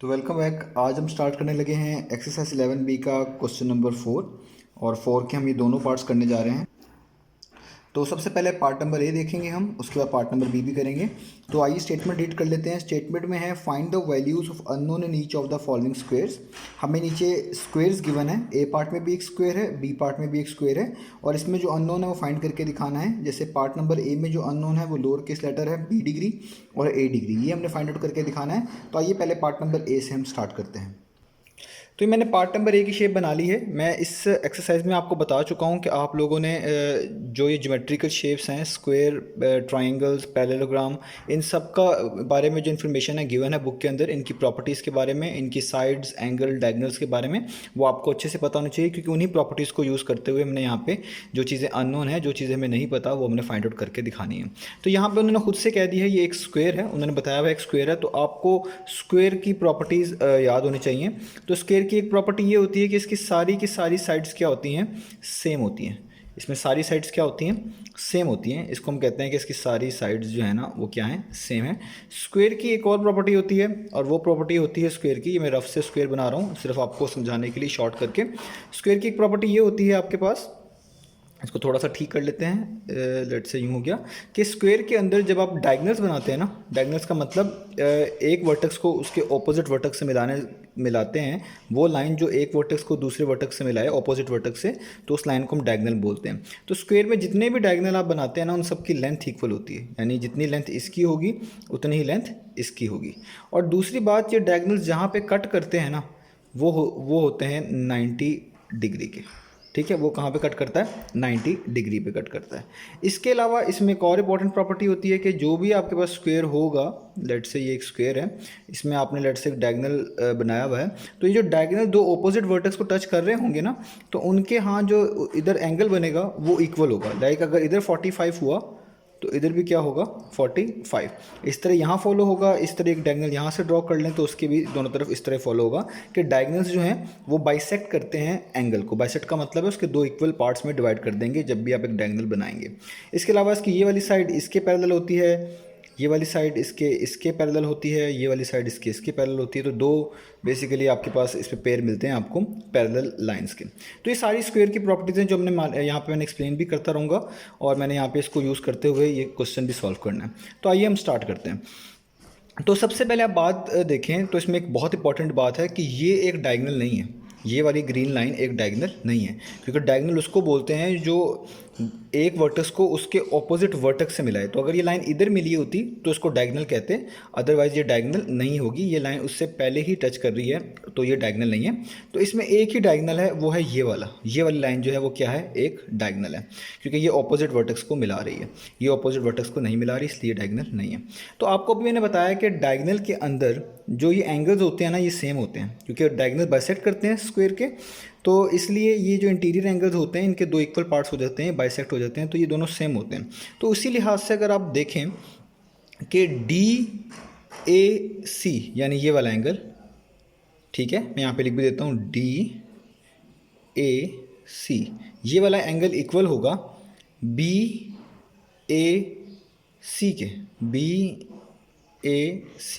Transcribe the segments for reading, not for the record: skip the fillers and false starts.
तो welcome back. आज हम स्टार्ट करने लगे हैं एक्सरसाइज 11B का क्वेश्चन नंबर 4। और 4 के हम ये दोनों पार्ट्स करने जा रहे हैं। तो सबसे पहले पार्ट नंबर ए देखेंगे हम, उसके बाद पार्ट नंबर बी भी करेंगे। तो आइए स्टेटमेंट रीड कर लेते हैं। स्टेटमेंट में है find the values of unknown in each of the following squares. हमें नीचे स्क्वेयर्स गिवन है, ए पार्ट में भी एक स्क्वेयर है, बी पार्ट में भी एक स्क्वेयर है, और इसमें जो अननोन है वो फाइंड करके दिखाना है। जैसे पार्ट नंबर ए में जो अननोन है वो लोअर केस लेटर है, बी डिग्री और ए डिग्री, ये हमने फाइंड आउट करके दिखाना है। तो आइए पहले पार्ट नंबर ए से हम स्टार्ट करते हैं। तो ये मैंने पार्ट नंबर ए की शेप बना ली है। मैं इस एक्सरसाइज में आपको बता चुका हूँ कि आप लोगों ने जो ये ज्योमेट्रिकल शेप्स हैं, स्क्वायर, ट्रायंगल्स, पैरेललोग्राम, इन सब का बारे में जो इन्फॉर्मेशन है गिवन है बुक के अंदर, इनकी प्रॉपर्टीज़ के बारे में, इनकी साइड्स, एंगल, डायगनल्स के बारे में, वो आपको अच्छे से पता होना चाहिए, क्योंकि उन्हीं प्रॉपर्टीज़ को यूज़ करते हुए हमने यहाँ पे जो चीज़ें अननोन है, जो चीज़ें हमें नहीं पता, वो हमने फाइंड आउट करके दिखानी है। तो यहाँ पे उन्होंने खुद से कह दिया है ये एक स्क्वायर है, उन्होंने बताया हुआ एक स्क्वायर है, तो आपको स्क्वायर की प्रॉपर्टीज़ याद होनी चाहिए। तो स्क्वायर की एक प्रॉपर्टी ये होती है कि इसकी सारी की सारी साइड्स क्या होती हैं, सेम होती हैं। इसमें सारी साइड्स क्या होती हैं, सेम होती हैं। इसको हम कहते हैं कि इसकी सारी साइड्स जो है ना वो क्या हैं, सेम है। स्क्वायर की एक और प्रॉपर्टी होती है, और वो प्रॉपर्टी होती है स्क्वायर की, ये मैं रफ से स्क्वायर बना रहा हूँ सिर्फ आपको समझाने के लिए शॉर्ट करके। स्क्वायर की एक प्रॉपर्टी ये होती है आपके पास, इसको थोड़ा सा ठीक कर लेते हैं। लेट से यूँ हो गया कि स्क्वायर के अंदर जब आप डायगनल्स बनाते हैं ना, डायगनल्स का मतलब एक वर्टेक्स को उसके ऑपोजिट वर्टेक्स से मिलाते हैं। वो लाइन जो एक वर्टेक्स को दूसरे वर्टेक्स से मिलाए ऑपोजिट वर्टेक्स से, तो उस लाइन को हम डायगनल बोलते हैं। तो स्क्वायर में जितने भी डायगनल आप बनाते हैं ना, उन सबकी लेंथ इक्वल होती है, यानी जितनी लेंथ इसकी होगी उतनी ही लेंथ इसकी होगी। और दूसरी बात, ये डायगनल्स जहाँ पे कट करते हैं ना, वो होते हैं 90 डिग्री के। ठीक है, वो कहाँ पे कट करता है, 90 डिग्री पे कट करता है। इसके अलावा इसमें एक और इंपॉर्टेंट प्रॉपर्टी होती है कि जो भी आपके पास स्क्वायर होगा, लेट से ये एक स्क्वायर है, इसमें आपने लेट से एक डायगनल बनाया हुआ है, तो ये जो डायगनल दो ऑपोजिट वर्टेक्स को टच कर रहे होंगे ना, तो उनके यहाँ जो इधर एंगल बनेगा वो इक्वल होगा। लाइक अगर इधर 45 हुआ तो इधर भी क्या होगा, 45। इस तरह यहाँ फॉलो होगा, इस तरह एक डायगनल यहाँ से ड्रॉ कर लें तो उसके भी दोनों तरफ इस तरह फॉलो होगा कि डायगनल्स जो हैं वो बाइसेक्ट करते हैं एंगल को। बाइसेक्ट का मतलब है उसके दो इक्वल पार्ट्स में डिवाइड कर देंगे जब भी आप एक डायगनल बनाएंगे। इसके अलावा इसकी ये वाली साइड इसके पैरेलल होती है, ये वाली साइड इसके पैरेलल होती है, ये वाली साइड इसके पैरेलल होती है। तो दो बेसिकली आपके पास इस पे पेयर मिलते हैं आपको पैरेलल लाइंस के। तो ये सारी स्क्वायर की प्रॉपर्टीज़ हैं जो हमने यहाँ पे मैंने एक्सप्लेन भी करता रहूँगा, और मैंने यहाँ पे इसको यूज़ करते हुए ये क्वेश्चन भी सॉल्व करना है। तो आइए हम स्टार्ट करते हैं। तो सबसे पहले आप बात देखें तो इसमें एक बहुत इंपॉर्टेंट बात है कि ये एक डायगनल नहीं है, ये वाली ग्रीन लाइन एक डायगनल नहीं है। क्योंकि डायगनल उसको बोलते हैं जो एक वर्टेक्स को उसके ऑपोजिट वर्टेक्स से मिलाए। तो अगर ये लाइन इधर मिली होती तो इसको डायगनल कहते हैं, अदरवाइज ये डायगनल नहीं होगी। ये लाइन उससे पहले ही टच कर रही है तो ये डायगनल नहीं है। तो इसमें एक ही डायगनल है, वो है ये वाली लाइन जो है वो क्या है, एक डायगनल है, क्योंकि ये ऑपोजिट वर्टेक्स को मिला रही है। ये ऑपोजिट वर्टेक्स को नहीं मिला रही, इसलिए डायगनल नहीं है। तो आपको अभी मैंने बताया कि डायगनल के अंदर जो ये एंगल्स होते हैं ना, ये सेम होते हैं, क्योंकि डायगनल बाइसेक्ट करते हैं स्क्वायर के। तो इसलिए ये जो इंटीरियर एंगल्स होते हैं इनके दो इक्वल पार्ट्स हो जाते हैं, बाइसेक्ट हो जाते हैं, तो ये दोनों सेम होते हैं। तो उसी लिहाज से अगर आप देखें कि DAC यानी ये वाला एंगल, ठीक है, मैं यहाँ पे लिख भी देता हूँ DAC, ये वाला एंगल इक्वल होगा BAC के, BAC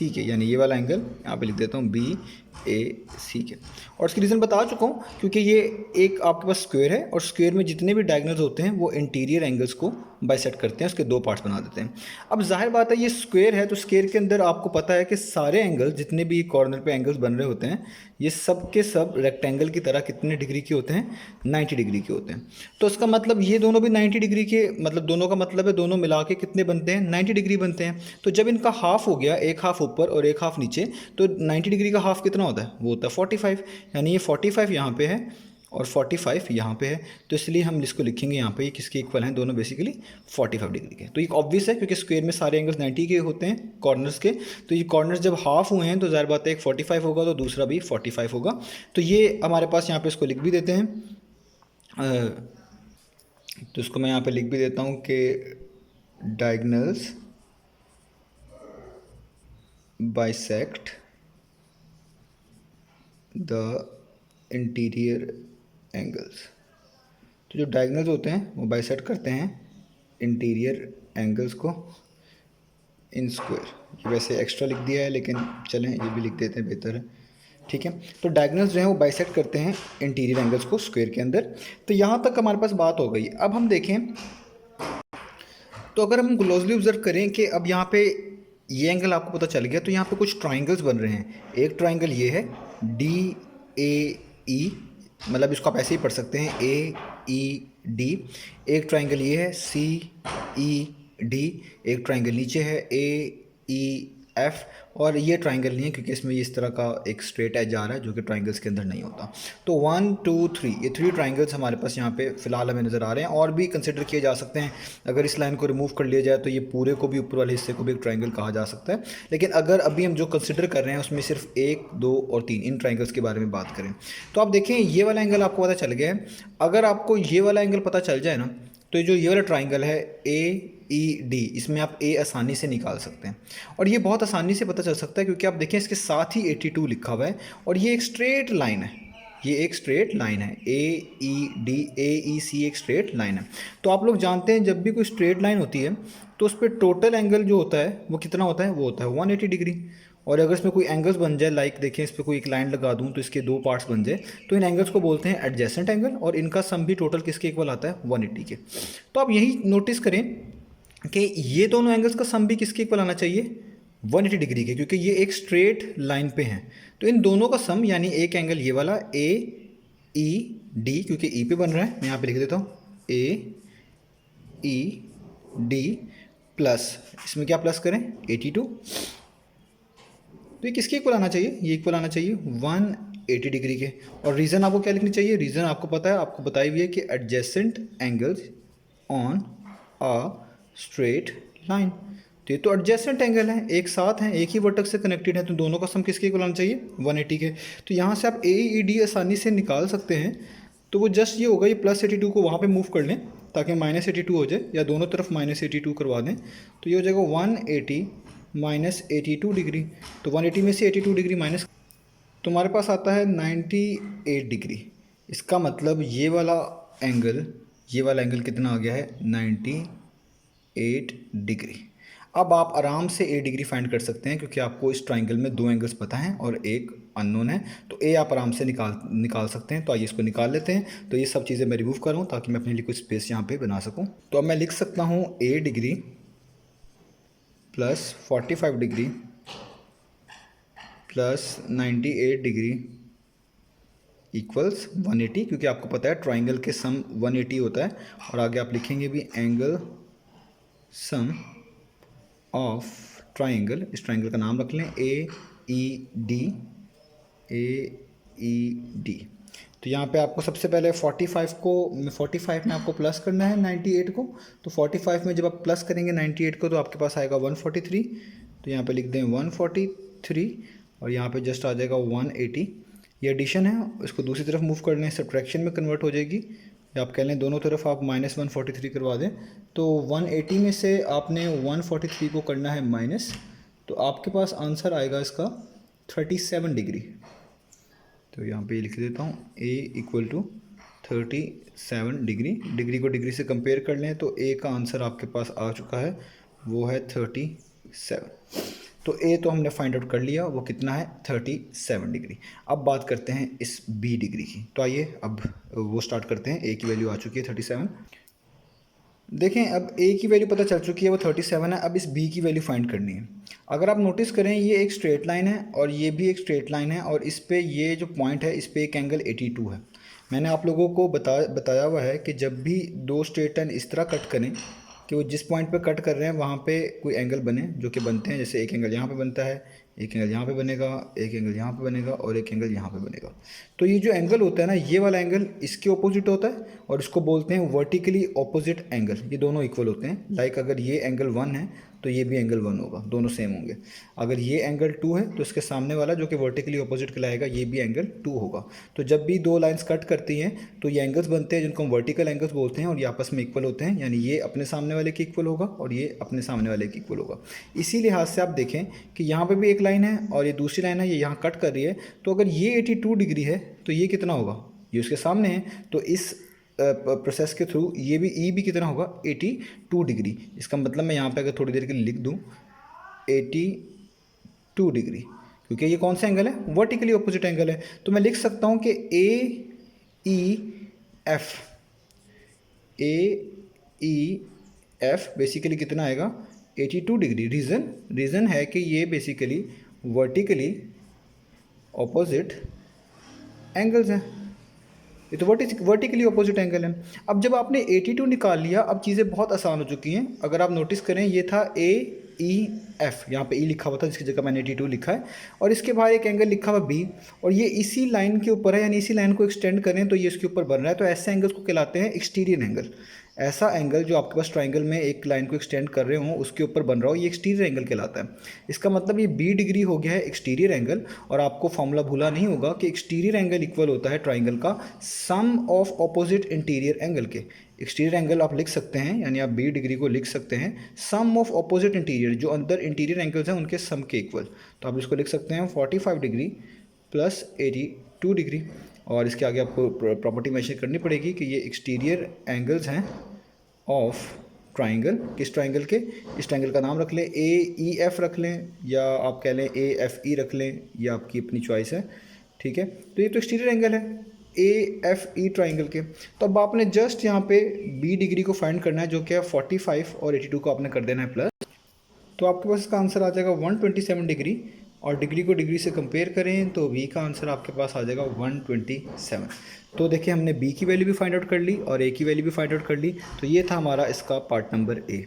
के, यानी ये वाला एंगल यहाँ पे लिख देता हूँ BAC के। और इसकी रीज़न बता चुका हूँ, क्योंकि ये एक आपके पास स्क्वायर है, और स्क्वायर में जितने भी डायगनल्स होते हैं वो इंटीरियर एंगल्स को बाइसेक्ट करते हैं, उसके दो पार्ट्स बना देते हैं। अब जाहिर बात है ये स्क्वायर है, तो स्क्वायर के अंदर आपको पता है कि सारे एंगल जितने भी कॉर्नर पे एंगल्स बन रहे होते हैं, ये सब के सब रेक्टेंगल की तरह कितने डिग्री के होते हैं, 90 डिग्री के होते हैं। तो इसका मतलब ये दोनों भी 90 डिग्री के, मतलब दोनों का मतलब है दोनों मिला के कितने बनते हैं, 90 डिग्री बनते हैं। तो जब इनका हाफ हो गया, एक हाफ ऊपर और एक हाफ नीचे, तो 90 डिग्री का हाफ कितना होता है, वो होता है 45। यानी ये 45 यहाँ पे है और 45 यहाँ पे है, तो इसलिए हम इसको लिखेंगे यहाँ पे, ये किसके इक्वल हैं, दोनों बेसिकली 45 डिग्री के। तो ये ऑब्वियस है, क्योंकि स्क्वायर में सारे एंगल्स 90 के होते हैं कॉर्नर्स के। तो ये कॉर्नर्स जब हाफ हुए हैं तो ज़ाहिर बात है एक 45 होगा तो दूसरा भी 45 होगा। तो ये हमारे पास यहाँ पे इसको लिख भी देते हैं। तो इसको मैं यहाँ पे लिख भी देता हूँ कि diagonals bisect the interior angles. तो जो डायगनल्स होते हैं वो बाइसेक्ट करते हैं इंटीरियर एंगल्स को, इन स्क्वायर। ये वैसे एक्स्ट्रा लिख दिया है लेकिन चलें ये भी लिख देते हैं, बेहतर है। ठीक है, तो डायगोनल्स जो हैं वो बाइसेक्ट करते हैं इंटीरियर एंगल्स को स्क्वायर के अंदर। तो यहाँ तक हमारे पास बात हो गई। अब हम देखें तो अगर हम क्लोजली ऑब्जर्व करें कि अब यहाँ पे ये एंगल आपको पता चल गया, तो यहाँ पे कुछ ट्राइंगल्स बन रहे हैं। एक ट्राइंगल ये है डी ए ई, मतलब इसको आप ऐसे ही पढ़ सकते हैं ए ई डी। एक ट्राइंगल ये है सी ई डी। एक ट्राइंगल नीचे है ए ई एफ। और ये ट्राइंगल नहीं है क्योंकि इसमें इस तरह का एक स्ट्रेट एज आ रहा है जो कि ट्राइंगल्स के अंदर नहीं होता। तो 1 2 3 ये 3 ट्राइंगल्स हमारे पास यहाँ पे फिलहाल हमें नज़र आ रहे हैं, और भी कंसिडर किए जा सकते हैं। अगर इस लाइन को रिमूव कर लिया जाए तो ये पूरे को भी, ऊपर वाले हिस्से को भी एक ट्राइंगल कहा जा सकता है। लेकिन अगर अभी हम जो कंसिडर कर रहे हैं उसमें सिर्फ 1 2 और 3 इन ट्राइंगल्स के बारे में बात करें, तो आप देखें ये वाला एंगल आपको पता चल गया है। अगर आपको ये वाला एंगल पता चल जाए ना, तो जो ये वाला ट्राइंगल है ए ई डी, इसमें आप ए आसानी से निकाल सकते हैं। और ये बहुत आसानी से पता चल सकता है क्योंकि आप देखें इसके साथ ही 82 लिखा हुआ है, और ये एक स्ट्रेट लाइन है। ये एक स्ट्रेट लाइन है, ए ई डी ए ई सी एक स्ट्रेट लाइन है। तो आप लोग जानते हैं जब भी कोई स्ट्रेट लाइन होती है तो उस पर टोटल एंगल जो होता है वो कितना होता है, वो होता है 180 डिग्री। और अगर इसमें कोई एंगल्स बन जाए, लाइक देखें इस पर कोई एक लाइन लगा दूं तो इसके 2 पार्ट्स बन जाए, तो इन एंगल्स को बोलते हैं एडजेसेंट एंगल, और इनका सम भी टोटल किसके इक्वल आता है, 180 के। तो आप यही नोटिस करें कि ये दोनों एंगल्स का सम भी किसके इक्वल आना चाहिए, 180 डिग्री के, क्योंकि ये एक स्ट्रेट लाइन पे हैं। तो इन दोनों का सम, यानी एक एंगल ये वाला ए ई डी, क्योंकि ई पे बन रहा है, मैं यहाँ पे लिख देता हूँ ए ई डी प्लस, इसमें क्या प्लस करें 82, तो ये किसके इक्वल आना चाहिए, ये इक्वल आना चाहिए 180 डिग्री के। और रीज़न आपको क्या लिखनी चाहिए, रीज़न आपको पता है, आपको बताई हुई है कि adjacent angles on a straight line. तो ये तो एडजेसेंट एंगल है, एक साथ हैं, एक ही वर्टेक्स से कनेक्टेड है, तो दोनों का सम किसके इक्वल आना चाहिए 180 के। तो यहाँ से आप ए ई डी आसानी से निकाल सकते हैं। तो वो जस्ट ये होगा, ये प्लस 82 को वहाँ पे मूव कर लें ताकि माइनस 82 हो जाए, या दोनों तरफ माइनस 82 करवा दें, तो ये हो जाएगा 180 माइनस 82 डिग्री। तो 180 में से 82 डिग्री माइनस, तो हमारे पास आता है 98 डिग्री। इसका मतलब ये वाला एंगल कितना आ गया है 98 डिग्री। अब आप आराम से ए डिग्री फाइंड कर सकते हैं क्योंकि आपको इस ट्राइंगल में 2 एंगल्स पता हैं और एक अननोन है, तो ए आप आराम से निकाल सकते हैं। तो आइए इसको निकाल लेते हैं। तो ये सब चीज़ें मैं रिमूव कर रहा हूँ ताकि मैं अपने लिए कुछ स्पेस यहाँ पे बना सकूँ। तो अब मैं लिख सकता हूँ A degree plus 45 degree plus 98 degree equals 180, क्योंकि आपको पता है ट्राइंगल के सम 180 होता है। और आगे आप लिखेंगे भी एंगल सम ऑफ ट्राइंगल, इस ट्राइंगल का नाम रख लें ए ई डी, ए ई डी। तो यहाँ पे आपको सबसे पहले 45 में आपको प्लस करना है 98 को। तो 45 में जब आप प्लस करेंगे 98 को तो आपके पास आएगा 143। तो यहाँ पे लिख दें 143 और यहाँ पे जस्ट आ जाएगा 180। ये एडिशन है, इसको दूसरी तरफ मूव कर लें, सब्ट्रैक्शन में कन्वर्ट हो जाएगी, या आप कह लें दोनों तरफ आप माइनस 143 करवा दें। तो 180 में से आपने 143 को करना है माइनस, तो आपके पास आंसर आएगा इसका 37 डिग्री। तो यहाँ पे लिख देता हूँ a equal to 37 degree. Degree को डिग्री से कंपेयर कर लें तो a का आंसर आपके पास आ चुका है, वो है 37। तो a तो हमने फाइंड आउट कर लिया, वो कितना है 37 डिग्री। अब बात करते हैं इस b डिग्री की। तो आइए अब वो स्टार्ट करते हैं। a की वैल्यू आ चुकी है 37। देखें अब a की वैल्यू पता चल चुकी है, वो 37 है। अब इस b की वैल्यू फाइंड करनी है। अगर आप नोटिस करें ये एक स्ट्रेट लाइन है और ये भी एक स्ट्रेट लाइन है, और इस पे ये जो पॉइंट है इस पे एक एंगल 82 है। मैंने आप लोगों को बताया हुआ है कि जब भी 2 स्ट्रेट लाइन इस तरह कट करें कि वो जिस पॉइंट पे कट कर रहे हैं वहाँ पे कोई एंगल बने, जो कि बनते हैं। जैसे एक एंगल यहाँ पे बनता है, एक एंगल यहाँ पे बनेगा, एक एंगल यहाँ पे बनेगा और एक एंगल यहाँ पे बनेगा। तो ये जो एंगल होता है ना, ये वाला एंगल इसके ऑपोजिट होता है और इसको बोलते हैं वर्टिकली ऑपोजिट एंगल। ये दोनों इक्वल होते हैं। लाइक अगर ये एंगल 1 है तो ये भी एंगल 1 होगा, दोनों सेम होंगे। अगर ये एंगल 2 है तो इसके सामने वाला जो कि वर्टिकली ऑपोजिट कहलाएगा ये भी एंगल 2 होगा। तो जब भी 2 लाइंस कट करती हैं तो ये एंगल्स बनते हैं जिनको हम वर्टिकल एंगल्स बोलते हैं, और ये आपस में इक्वल होते हैं, यानी ये अपने सामने वाले के इक्वल होगा और ये अपने सामने वाले के इक्वल होगा। इसी लिहाज से आप देखें कि यहाँ पर भी एक लाइन है और ये दूसरी लाइन है, ये यहाँ कट कर रही है। तो अगर ये 82 डिग्री है तो ये कितना होगा, ये उसके सामने है। तो इस प्रोसेस के थ्रू ये भी ई भी कितना होगा 82 डिग्री। इसका मतलब मैं यहाँ पे अगर थोड़ी देर के लिए लिख दूँ 82 डिग्री, क्योंकि ये कौन सा एंगल है, वर्टिकली ऑपोजिट एंगल है। तो मैं लिख सकता हूँ कि ए ई एफ बेसिकली कितना आएगा, 82 डिग्री। रीज़न है कि ये बेसिकली वर्टिकली ऑपोजिट एंगल्स हैं, ये तो वर्टिकली ऑपोजिट एंगल है। अब जब आपने 82 निकाल लिया, अब चीज़ें बहुत आसान हो चुकी हैं। अगर आप नोटिस करें, ये था AEF, यहाँ पे E लिखा हुआ था जिसकी जगह मैंने 82 लिखा है, और इसके बाहर एक एंगल लिखा हुआ B, और ये इसी लाइन के ऊपर है, यानी इसी लाइन को एक्सटेंड करें तो ये इसके ऊपर बन रहा है। तो ऐसे एंगल्स को कहलाते हैं एक्सटीरियर एंगल। ऐसा एंगल जो आपके पास ट्राइंगल में एक लाइन को एक्सटेंड कर रहे हो उसके ऊपर बन रहा हो, ये एक्सटीरियर एंगल कहलाता है। इसका मतलब ये 20 डिग्री हो गया है एक्सटीरियर एंगल। और आपको फॉर्मूला भूला नहीं होगा कि एक्सटीरियर एंगल इक्वल होता है ट्राइंगल का सम ऑफ ऑपोजिट इंटीरियर एंगल के। एक्सटीरियर एंगल आप लिख सकते हैं, यानी आप 20 डिग्री को लिख सकते हैं सम ऑफ ऑपोजिट इंटीरियर, जो अंदर इंटीरियर एंगल्स हैं उनके सम के इक्वल। तो आप इसको लिख सकते हैं 45 डिग्री प्लस 82 डिग्री। और इसके आगे आपको प्रॉपर्टी मेंशन करनी पड़ेगी कि ये एक्सटीरियर एंगल्स हैं ऑफ ट्राइंगल। किस ट्राइंगल के, इस ट्राइंगल का नाम रख लें AEF रख लें, या आप कह लें AFE रख लें, या आपकी अपनी चॉइस है, ठीक है। तो ये तो एक्सटीरियर एंगल है AFE ट्राइंगल के। तो अब आपने जस्ट यहाँ पे 20 डिग्री को फाइंड करना है, जो कि है 45, और 82 को आपने कर देना है प्लस। तो आपके पास इसका आंसर आ जाएगा 127 डिग्री, और डिग्री को डिग्री से कंपेयर करें तो V का आंसर आपके पास आ जाएगा 127। तो देखिए, हमने B की वैल्यू भी फाइंड आउट कर ली और A की वैल्यू भी फाइंड आउट कर ली। तो ये था हमारा इसका पार्ट नंबर A।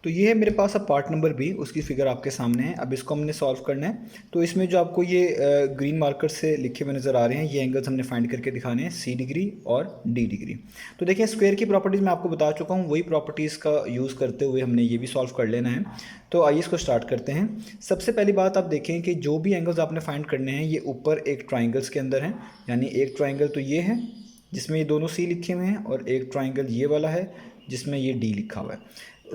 तो ये है मेरे पास अब पार्ट नंबर B, उसकी फिगर आपके सामने है। अब इसको हमने सॉल्व करना है। तो इसमें जो आपको ये ग्रीन मार्कर से लिखे हुए नज़र आ रहे हैं, ये एंगल्स हमने फाइंड करके दिखाने हैं, C डिग्री और D डिग्री। तो देखिए, स्क्वायर की प्रॉपर्टीज़ मैं आपको बता चुका हूँ, वही प्रॉपर्टीज़ का यूज़ करते हुए हमने ये भी सॉल्व कर लेना है। तो आइए इसको स्टार्ट करते हैं। सबसे पहली बात आप देखें कि जो भी एंगल्स आपने फाइंड करने हैं, ये ऊपर एक ट्राइंगल्स के अंदर हैं। यानी एक ट्राइंगल तो ये है जिसमें ये दोनों C लिखे हुए हैं, और एक ट्राइंगल ये वाला है जिसमें ये D लिखा हुआ है।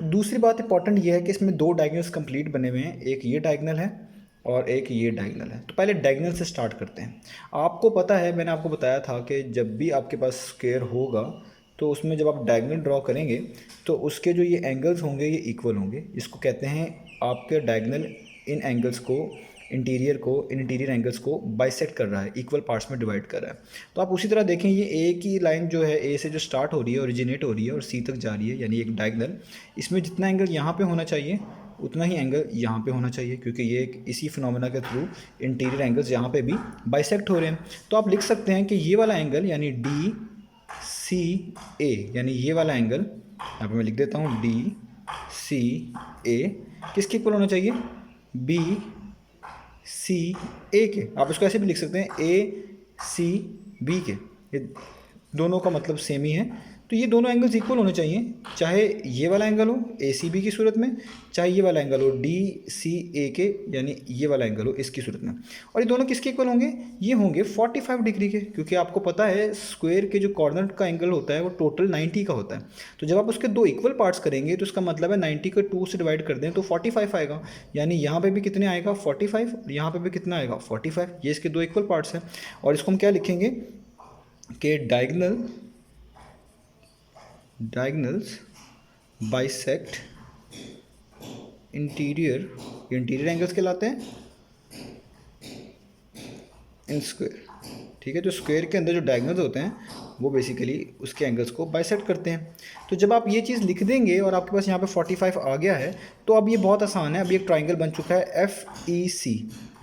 दूसरी बात इंपॉर्टेंट ये है कि इसमें दो डायगोनल्स कंप्लीट बने हुए हैं, एक ये डायगोनल है और एक ये डायगोनल है। तो पहले डायगोनल से स्टार्ट करते हैं। आपको पता है, मैंने आपको बताया था कि जब भी आपके पास स्क्वायर होगा तो उसमें जब आप डायगोनल ड्रॉ करेंगे तो उसके जो ये एंगल्स होंगे ये इक्वल होंगे। इसको कहते हैं आपके डायगोनल इन एंगल्स को, इंटीरियर एंगल्स को बाइसेक्ट कर रहा है, इक्वल पार्ट्स में डिवाइड कर रहा है। तो आप उसी तरह देखें, ये ए की लाइन जो है, ए से जो स्टार्ट हो रही है, ओरिजिनेट हो रही है और सी तक जा रही है, यानी एक डायगोनल, इसमें जितना एंगल यहाँ पे होना चाहिए उतना ही एंगल यहाँ पे होना चाहिए, क्योंकि ये एक इसी फिनोमेना के थ्रू इंटीरियर एंगल्स यहाँ पे भी बाइसेक्ट हो रहे हैं। तो आप लिख सकते हैं कि ये वाला एंगल यानी DCA, यानी ये वाला एंगल यहाँ पे मैं लिख देता हूँ DCA किसके इक्वल होना चाहिए, BCA के। आप इसको ऐसे भी लिख सकते हैं ACB के, ये दोनों का मतलब सेम ही है। तो ये दोनों एंगल्स इक्वल होने चाहिए, चाहे ये वाला एंगल हो ACB की सूरत में, चाहे ये वाला एंगल हो DCA के, यानी ये वाला एंगल हो इसकी सूरत में। और ये दोनों किसके इक्वल होंगे, ये होंगे 45 डिग्री के, क्योंकि आपको पता है स्क्वायर के जो कॉर्नर का एंगल होता है वो टोटल 90 का होता है। तो जब आप उसके दो इक्वल पार्ट्स करेंगे तो इसका मतलब है 90 को 2 से डिवाइड कर दें तो 45 आएगा। यानी यहाँ पे भी कितने आएगा 45, और यहाँ पे भी कितना आएगा 45। ये इसके दो इक्वल पार्ट्स हैं। और इसको हम क्या लिखेंगे कि डायगोनल्स बाइसेक्ट इंटीरियर एंगल्स कहलाते हैं इन स्क्वायर। ठीक है, तो स्क्वायर के अंदर जो डायगोनल्स होते हैं वो बेसिकली उसके एंगल्स को बाइसेक्ट करते हैं। तो जब आप ये चीज़ लिख देंगे और आपके पास यहाँ पे 45 आ गया है, तो अब ये बहुत आसान है। अब ये एक ट्राइंगल बन चुका है FEC,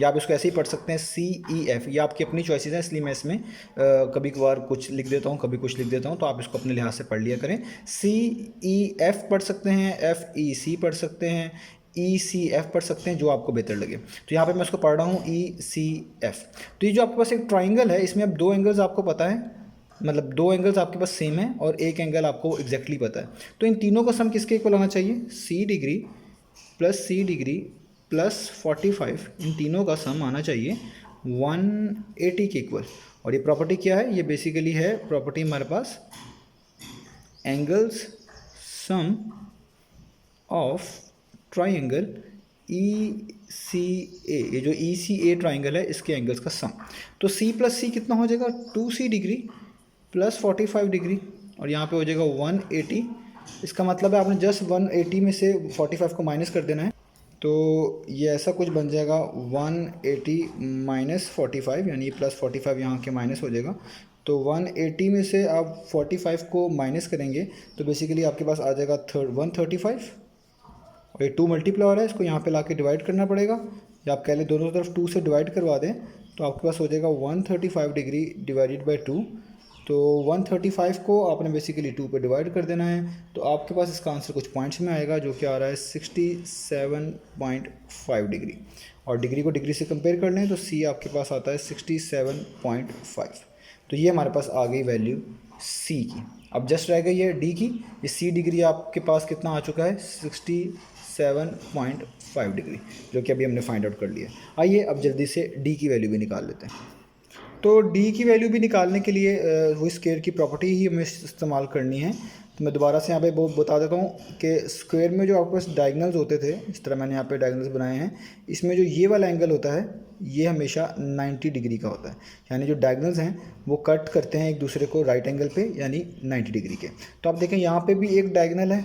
या आप इसको ऐसे ही पढ़ सकते हैं CEF। ये आपकी अपनी चॉइसेस हैं, इसलिए मैं इसमें कभी कभार कुछ लिख देता हूँ, कभी कुछ लिख देता हूँ, तो आप इसको अपने लिहाज से पढ़ लिया करें। CEF पढ़ सकते हैं, FEC पढ़ सकते हैं, ECF पढ़ सकते हैं, जो आपको बेहतर लगे। तो यहाँ पे मैं इसको पढ़ रहा हूँ ECF। तो ये जो आपके पास एक ट्राइंगल है, इसमें अब दो एंगल्स आपको पता है, मतलब दो एंगल्स आपके पास सेम है और एक एंगल आपको एग्जैक्टली पता है। तो इन तीनों का सम किसके इक्वल आना चाहिए, C डिग्री प्लस 45, इन तीनों का सम आना चाहिए 180 के इक्वल। और ये प्रॉपर्टी क्या है, ये बेसिकली है प्रॉपर्टी हमारे पास angles sum of triangle ECA। ये जो ECA ट्राइंगल है इसके एंगल्स का सम। तो C प्लस C कितना हो जाएगा, 2C डिग्री प्लस 45 डिग्री, और यहाँ पे हो जाएगा 180। इसका मतलब है आपने जस्ट 180 में से 45 को माइनस कर देना है। तो ये ऐसा कुछ बन जाएगा 180 माइनस 45, यानी प्लस 45 यहाँ के माइनस हो जाएगा। तो 180 में से आप 45 को माइनस करेंगे तो बेसिकली आपके पास आ जाएगा 135, और ये 2 मल्टीप्लाई हो रहा है, इसको यहाँ पे लाके डिवाइड करना पड़ेगा, या आप कह लें दोनों तरफ 2 से डिवाइड करवा दें तो आपके पास हो जाएगा 135 डिग्री डिवाइडेड बाई 2। तो 135 को आपने बेसिकली 2 पे डिवाइड कर देना है, तो आपके पास इसका आंसर कुछ पॉइंट्स में आएगा जो कि आ रहा है 67.5 डिग्री। और डिग्री को डिग्री से कंपेयर कर लें तो सी आपके पास आता है 67.5। तो ये हमारे पास आ गई वैल्यू सी की। अब जस्ट रह गई है डी की। ये सी डिग्री आपके पास कितना आ चुका है 67.5 डिग्री, जो कि अभी हमने फाइंड आउट कर लिया। आइए अब जल्दी से डी की वैल्यू भी निकाल लेते हैं। तो डी की वैल्यू भी निकालने के लिए वो स्क्वायर की प्रॉपर्टी ही हमें इस्तेमाल करनी है। तो मैं दोबारा से यहाँ पे बता देता हूँ कि स्क्वायर में जो आपके पास डायगनल्स होते थे, इस तरह मैंने यहाँ पे डायगनल्स बनाए हैं, इसमें जो ये वाला एंगल होता है ये हमेशा 90 डिग्री का होता है। यानी जो डायगनल्स हैं वो कट करते हैं एक दूसरे को राइट एंगल पे, यानी 90 डिग्री के। तो आप देखें यहाँ पे भी एक डायगनल है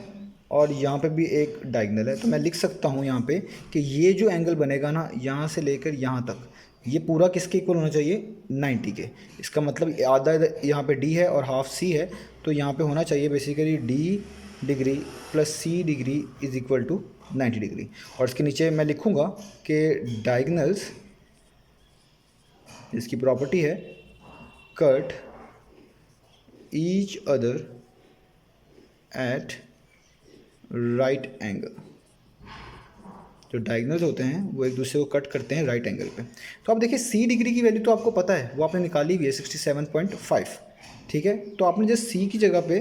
और यहाँ पे भी एक डायगनल है। तो मैं लिख सकता हूँ यहाँ पे कि ये जो एंगल बनेगा ना, यहाँ से लेकर यहाँ तक, ये पूरा किसके इक्वल होना चाहिए 90 के। इसका मतलब आधा यहाँ पे डी है और हाफ सी है, तो यहाँ पे होना चाहिए basically D degree plus C degree is equal to 90 degree. और इसके नीचे मैं लिखूँगा कि डायगनल्स, इसकी प्रॉपर्टी है cut each other at right angle. जो डायगनल्स होते हैं वो एक दूसरे को कट करते हैं राइट एंगल पे। तो आप देखिए सी डिग्री की वैल्यू तो आपको पता है, वो आपने निकाली हुई है 67.5, ठीक है। तो आपने जस्ट सी की जगह पे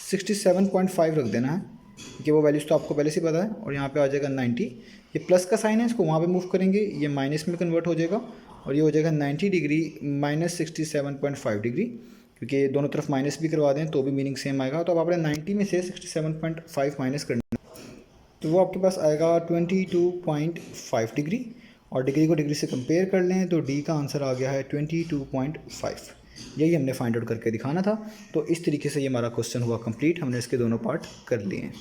67.5 रख देना है, क्योंकि वो वैल्यूज़ तो आपको पहले से पता है। और यहाँ पे आ जाएगा 90, ये प्लस का साइन है, इसको वहाँ पे मूव करेंगे, ये माइनस में कन्वर्ट हो जाएगा और ये हो जाएगा 90 डिग्री माइनस 67.5 डिग्री, क्योंकि दोनों तरफ माइनस भी करवा दें तो भी मीनिंग सेम आएगा। तो अब आपने 90 में से 67.5 माइनस करना, तो वो आपके पास आएगा 22.5 डिग्री। और डिग्री को डिग्री से कंपेयर कर लें तो डी का आंसर आ गया है 22.5। यही हमने फाइंड आउट करके दिखाना था। तो इस तरीके से ये हमारा क्वेश्चन हुआ कंप्लीट, हमने इसके दोनों पार्ट कर लिए हैं।